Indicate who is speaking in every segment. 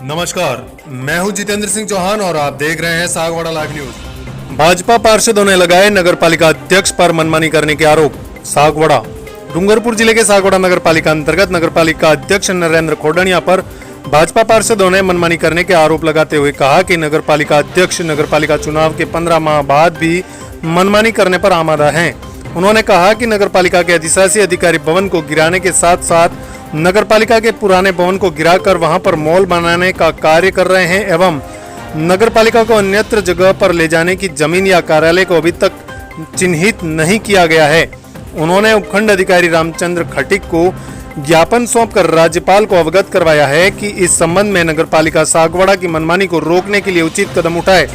Speaker 1: नमस्कार, मैं हूं जितेंद्र सिंह चौहान और आप देख रहे हैं सागवाड़ा लाइव न्यूज। भाजपा पार्षदों ने लगाए नगर पालिका अध्यक्ष पर मनमानी करने के आरोप। सागवाड़ा डूंगरपुर जिले के सागवाड़ा नगर पालिका अंतर्गत नगर पालिका अध्यक्ष नरेंद्र खोडनिया पर भाजपा पार्षदों ने मनमानी करने के आरोप लगाते हुए कहा कि नगर पालिका अध्यक्ष नगर पालिका चुनाव के 15 माह बाद भी मनमानी करने पर आमादा हैं। उन्होंने कहा कि नगर पालिका के अधिशासी अधिकारी भवन को गिराने के साथ साथ नगर पालिका के पुराने भवन को गिराकर वहां पर मॉल बनाने का कार्य कर रहे हैं एवं नगर पालिका को अन्यत्र जगह पर ले जाने की जमीन या कार्यालय को अभी तक चिन्हित नहीं किया गया है। उन्होंने उपखंड अधिकारी रामचंद्र खटीक को ज्ञापन सौंपकर राज्यपाल को अवगत करवाया है कि इस संबंध में नगर पालिका सागवाड़ा की मनमानी को रोकने के लिए उचित कदम उठाए,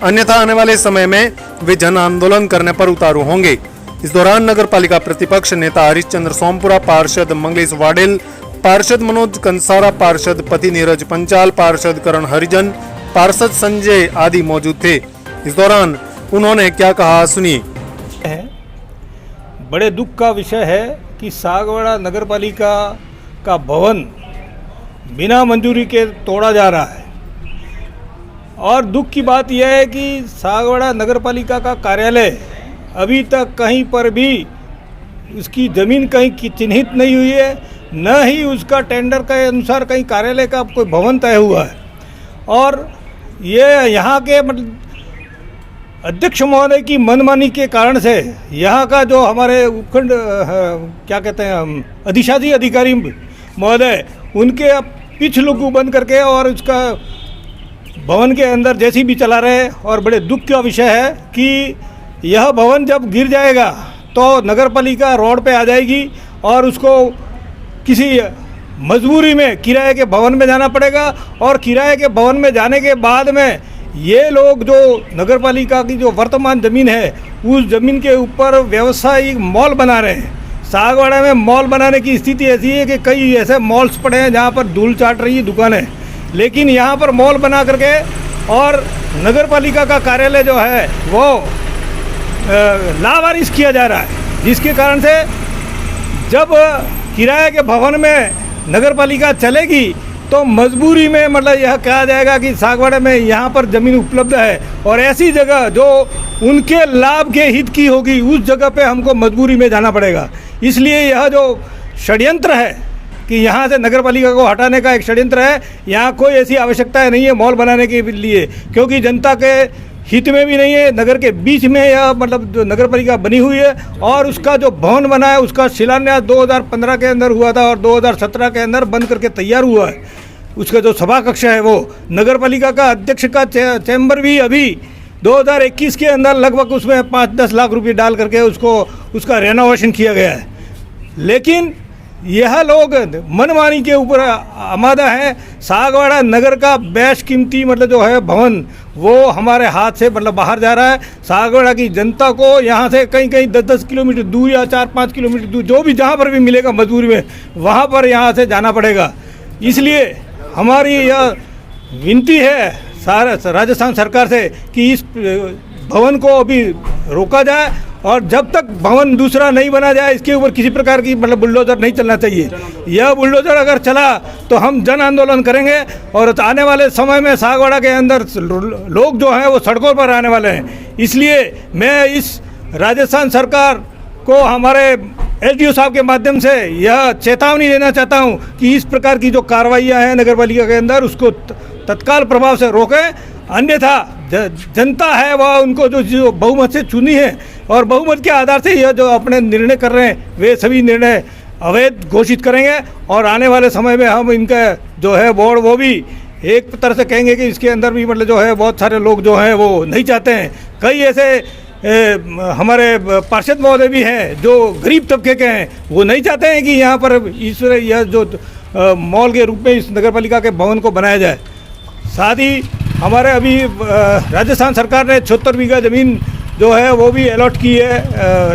Speaker 1: अन्यथा आने वाले समय में वे जन आंदोलन करने पर उतारू होंगे। इस दौरान नगर पालिका प्रतिपक्ष नेता हरिश्चंद्र सोमपुरा, पार्षद मंगलेश वाडेल, पार्षद मनोज कंसारा, पार्षद पति नीरज पंचाल, पार्षद करण हरिजन, पार्षद संजय आदि मौजूद थे। इस दौरान उन्होंने क्या कहा, सुनिए।
Speaker 2: बड़े दुख का विषय है कि सागवाड़ा नगर पालिका का भवन बिना मंजूरी के तोड़ा जा रहा है और दुख की बात यह है कि सागवाड़ा नगर पालिका का कार्यालय अभी तक कहीं पर भी उसकी ज़मीन कहीं चिन्हित नहीं हुई है, न ही उसका टेंडर के अनुसार कहीं कार्यालय का कोई भवन तय हुआ है। और ये यहाँ के अध्यक्ष महोदय की मनमानी के कारण से यहाँ का जो हमारे उपखंड क्या कहते हैं अधिशासी अधिकारी महोदय, उनके पीछ लुगू बंद करके और उसका भवन के अंदर जैसी भी चला रहे। और बड़े दुख का विषय है कि यह भवन जब गिर जाएगा तो नगर पालिका रोड पे आ जाएगी और उसको किसी मजबूरी में किराए के भवन में जाना पड़ेगा। और किराए के भवन में जाने के बाद में ये लोग जो नगर पालिका की जो वर्तमान ज़मीन है उस ज़मीन के ऊपर व्यवसायिक मॉल बना रहे हैं। सागवाड़ा में मॉल बनाने की स्थिति ऐसी है कि कई ऐसे मॉल्स पड़े हैं जहाँ पर धूल चाट रही है दुकानें, लेकिन यहाँ पर मॉल बना करके और नगर पालिका का कार्यालय जो है वो लावारिस किया जा रहा है, जिसके कारण से जब किराए के भवन में नगर पालिका चलेगी तो मजबूरी में यह कहा जाएगा कि सागवाड़ा में यहाँ पर ज़मीन उपलब्ध है और ऐसी जगह जो उनके लाभ के हित की होगी उस जगह पे हमको मजबूरी में जाना पड़ेगा। इसलिए यह जो षड्यंत्र है कि यहाँ से नगर पालिका को हटाने का एक षड्यंत्र है। यहाँ कोई ऐसी आवश्यकता नहीं है मॉल बनाने के लिए, क्योंकि जनता के हित में भी नहीं है। नगर के बीच में यह जो नगर पालिका बनी हुई है और उसका जो भवन बना है उसका शिलान्यास 2015 के अंदर हुआ था और 2017 के अंदर बंद करके तैयार हुआ है। उसका जो सभा कक्ष है वो नगर पालिका का अध्यक्ष का चैम्बर भी अभी 2021 के अंदर लगभग उसमें 5-10 लाख रुपये डाल करके उसका रेनोवेशन किया गया है। लेकिन यह लोग मनमानी के ऊपर आमादा है। सागवाड़ा नगर का बेशकीमती जो है भवन वो हमारे हाथ से बाहर जा रहा है। सागवाड़ा की जनता को यहाँ से कहीं 10-10 किलोमीटर दूर या 4-5 किलोमीटर दूर जो भी जहाँ पर भी मिलेगा मजबूरी में वहाँ पर यहाँ से जाना पड़ेगा। इसलिए हमारी यह विनती है राजस्थान सरकार से कि इस भवन को अभी रोका जाए और जब तक भवन दूसरा नहीं बना जाए इसके ऊपर किसी प्रकार की बुलडोजर नहीं चलना चाहिए। यह बुलडोजर अगर चला तो हम जन आंदोलन करेंगे और आने वाले समय में सागवाड़ा के अंदर लोग जो हैं वो सड़कों पर आने वाले हैं। इसलिए मैं इस राजस्थान सरकार को हमारे एसडीओ साहब के माध्यम से यह चेतावनी देना चाहता हूं कि इस प्रकार की जो कार्रवाइयां हैं नगर पालिका के अंदर उसको तत्काल प्रभाव से रोकें, अन्यथा जनता है वह उनको जो बहुमत से चुनी है और बहुमत के आधार से यह जो अपने निर्णय कर रहे हैं वे सभी निर्णय अवैध घोषित करेंगे। और आने वाले समय में हम इनका जो है बोर्ड वो भी एक तरह से कहेंगे कि इसके अंदर भी जो है बहुत सारे लोग जो हैं वो नहीं चाहते हैं। कई ऐसे हमारे पार्षद महोदय भी हैं जो गरीब तबके के हैं, वो नहीं चाहते हैं कि यहाँ पर यह जो मॉल के रूप में इस नगर पालिका के भवन को बनाया जाए। साथ ही हमारे अभी राजस्थान सरकार ने 76 बीघा ज़मीन जो है वो भी अलॉट की है,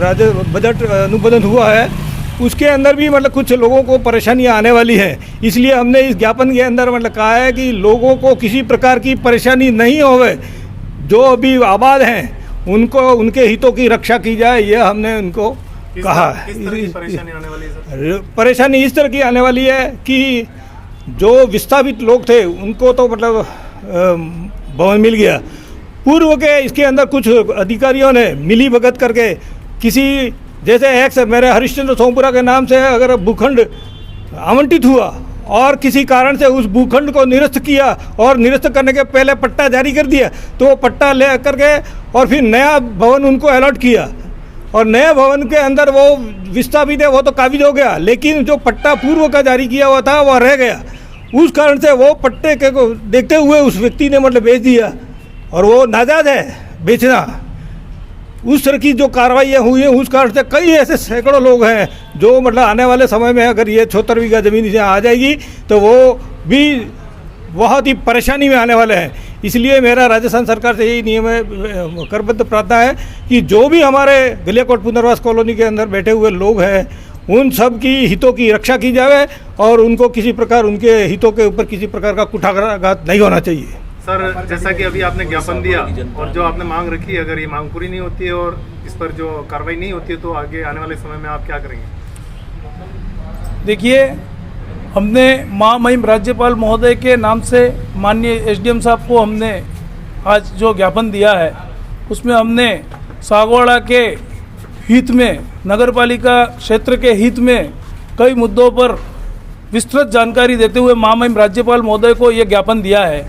Speaker 2: राज्य बजट अनुमोदन हुआ है। उसके अंदर भी कुछ लोगों को परेशानियां आने वाली हैं। इसलिए हमने इस ज्ञापन के अंदर कहा है कि लोगों को किसी प्रकार की परेशानी नहीं होवे, जो अभी आबाद हैं उनको उनके हितों की रक्षा की जाए, यह हमने उनको कहा है। परेशानी इस तरह की आने वाली है कि जो विस्थापित लोग थे उनको तो मतलब भवन मिल गया। पूर्व के इसके अंदर कुछ अधिकारियों ने मिली भगत करके किसी जैसे एक्स मेरे हरिश्चंद्र सोमपुरा के नाम से अगर भूखंड आवंटित हुआ और किसी कारण से उस भूखंड को निरस्त किया और निरस्त करने के पहले पट्टा जारी कर दिया, तो वो पट्टा ले करके और फिर नया भवन उनको अलॉट किया और नए भवन के अंदर वो विस्थापित है वो तो काबिज हो गया, लेकिन जो पट्टा पूर्व का जारी किया हुआ था वह रह गया। उस कारण से वो पट्टे के को देखते हुए उस व्यक्ति ने मतलब बेच दिया और वो नाजायज़ है बेचना। उस तरह की जो कार्रवाइयाँ हुई हैं उस कारण से कई ऐसे सैकड़ों लोग हैं जो मतलब आने वाले समय में अगर ये 76 बीघा ज़मीन यहाँ आ जाएगी तो वो भी बहुत ही परेशानी में आने वाले हैं। इसलिए मेरा राजस्थान सरकार से यही नियम है, करबद्ध प्रार्थना है कि जो भी हमारे गलियाकोट पुनर्वास कॉलोनी के अंदर बैठे हुए लोग हैं उन सब की हितों की रक्षा की जाए और उनको किसी प्रकार उनके हितों के ऊपर किसी प्रकार का कुठाराघात नहीं होना चाहिए।
Speaker 1: सर, जैसा कि अभी आपने ज्ञापन दिया और जो आपने मांग रखी है, अगर ये मांग पूरी नहीं होती है और इस पर जो कार्रवाई नहीं होती है तो आगे आने वाले समय में आप क्या करेंगे?
Speaker 3: देखिए, हमने महामहिम राज्यपाल महोदय के नाम से माननीय एसडीएम साहब को हमने आज जो ज्ञापन दिया है उसमें हमने सागवाड़ा के हित में, नगरपालिका क्षेत्र के हित में कई मुद्दों पर विस्तृत जानकारी देते हुए महामहिम राज्यपाल महोदय को ये ज्ञापन दिया है।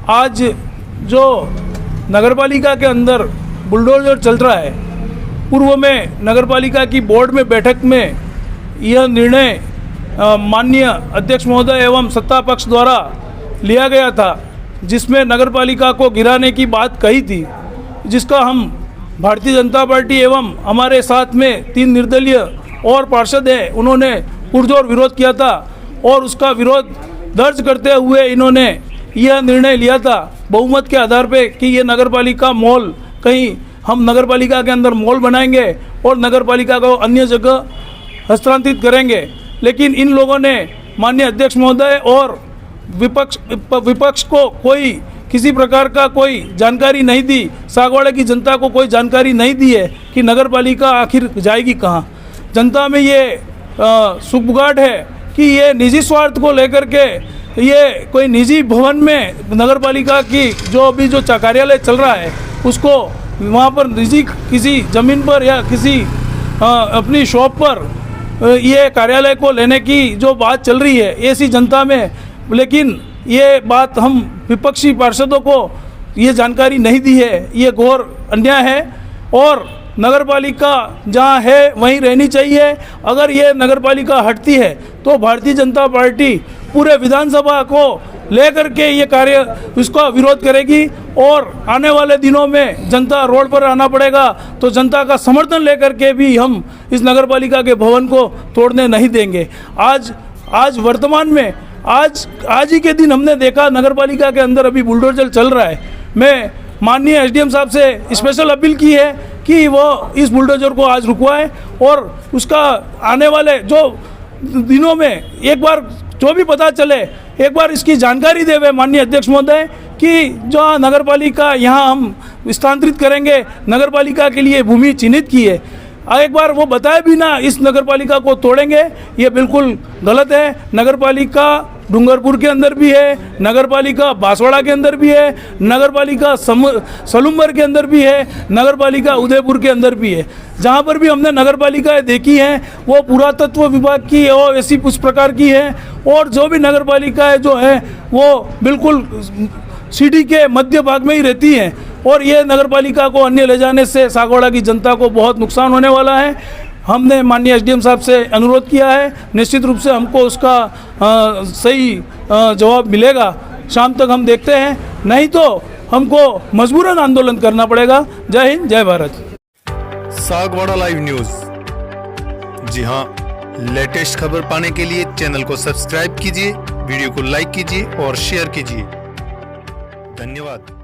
Speaker 3: आज जो नगरपालिका के अंदर बुलडोजर चल रहा है, पूर्व में नगरपालिका की बोर्ड में बैठक में यह निर्णय माननीय अध्यक्ष महोदय एवं सत्ता पक्ष द्वारा लिया गया था, जिसमें नगरपालिका को गिराने की बात कही थी, जिसका हम भारतीय जनता पार्टी एवं हमारे साथ में 3 निर्दलीय और पार्षद हैं, उन्होंने पुरजोर विरोध किया था और उसका विरोध दर्ज करते हुए इन्होंने यह निर्णय लिया था बहुमत के आधार पे कि ये नगरपालिका मॉल, कहीं हम नगरपालिका के अंदर मॉल बनाएंगे और नगरपालिका को अन्य जगह हस्तांतरित करेंगे। लेकिन इन लोगों ने माननीय अध्यक्ष महोदय और विपक्ष को कोई किसी प्रकार का कोई जानकारी नहीं दी, सागवाड़ा की जनता को कोई जानकारी नहीं दी है कि नगरपालिका आखिर जाएगी कहाँ। जनता में ये सुगबुगाहट है कि ये निजी स्वार्थ को लेकर के ये कोई निजी भवन में नगरपालिका की जो अभी जो कार्यालय चल रहा है उसको वहाँ पर निजी किसी ज़मीन पर या किसी अपनी शॉप पर ये कार्यालय को लेने की जो बात चल रही है ऐसी जनता में, लेकिन ये बात हम विपक्षी पार्षदों को ये जानकारी नहीं दी है, ये घोर अन्याय है और नगरपालिका जहाँ है वहीं रहनी चाहिए। अगर ये नगरपालिका हटती है तो भारतीय जनता पार्टी पूरे विधानसभा को लेकर के ये कार्य इसका विरोध करेगी और आने वाले दिनों में जनता रोड पर आना पड़ेगा, तो जनता का समर्थन लेकर के भी हम इस नगरपालिका के भवन को तोड़ने नहीं देंगे। आज वर्तमान में आज ही के दिन हमने देखा नगरपालिका के अंदर अभी बुलडोजर चल रहा है। मैं माननीय एसडीएम साहब से स्पेशल अपील की है कि वो इस बुलडोजर को आज रुकवाएं और उसका आने वाले जो दिनों में एक बार जो भी पता चले एक बार इसकी जानकारी देवे माननीय अध्यक्ष महोदय कि जो नगरपालिका यहाँ हम स्थानांतरित करेंगे, नगरपालिका के लिए भूमि चिन्हित की है, एक बार वो बताए भी ना इस नगरपालिका को तोड़ेंगे, ये बिल्कुल गलत है। नगरपालिका डूंगरपुर के अंदर भी है, नगरपालिका बांसवाड़ा के अंदर भी है, नगरपालिका सलूम्बर के अंदर भी है, नगरपालिका उदयपुर के अंदर भी है। जहाँ पर भी हमने नगरपालिकाएं देखी हैं वो पुरातत्व विभाग की और ऐसी उस प्रकार की है और जो भी नगरपालिकाएं जो है वो बिल्कुल सिटी के मध्य भाग में ही रहती हैं और ये नगरपालिका को अन्य ले जाने से सागवाड़ा की जनता को बहुत नुकसान होने वाला है। हमने माननीय एसडीएम साहब से अनुरोध किया है, निश्चित रूप से हमको उसका सही जवाब मिलेगा। शाम तक हम देखते हैं, नहीं तो हमको मजबूरन आंदोलन करना पड़ेगा। जय हिंद, जय भारत।
Speaker 1: सागवाड़ा लाइव न्यूज, जी हाँ, लेटेस्ट खबर पाने के लिए चैनल को सब्सक्राइब कीजिए, वीडियो को लाइक कीजिए और शेयर कीजिए। धन्यवाद।